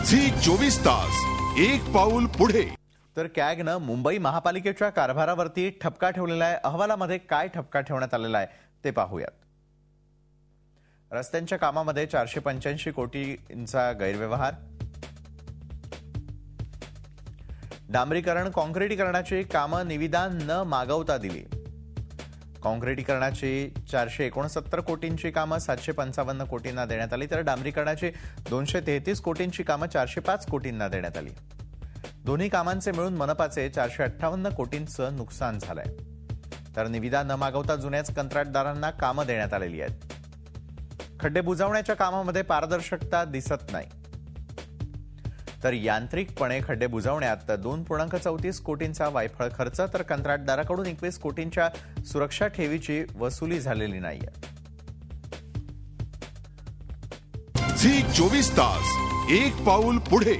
Zee 24 तास एक पाऊल पुढे। तर कॅगनं मुंबई महापालिकेच्या कारभारावरती ठपका ठेवलेला आहे। अहवालामध्ये काय ठपका ठेवण्यात आलेला आहे ते पाहूयात। रस्त्यांच्या कामामध्ये 485 कोटींचा गैरव्यवहार, डांबरीकरण काँक्रिटीकरणाची कामं निविदा न मागवता दिली। काँक्रिटीकरणाची 469 कोटींची कामं 755 कोटींना देण्यात आली, तर डांबरीकरणाची 233 कोटींची कामं 405 कोटींना देण्यात आली। दोन्ही कामांचे मिळून मनपाचे 458 कोटींचं नुकसान झालंय। तर निविदा न मागवता जुन्याच कंत्राटदारांना कामं देण्यात आलेली आहेत। खड्डे बुजवण्याच्या कामामध्ये पारदर्शकता दिसत नाही, तर यांत्रिकपणे खड्डे बुजवण्यात 2.34 कोटींचा वायफळ खर्च, तर कंत्राटदाराकडून 21 कोटींच्या सुरक्षा ठेवीची वसुली झालेली नाहीये। झी 24 तास एक पाऊल पुढे।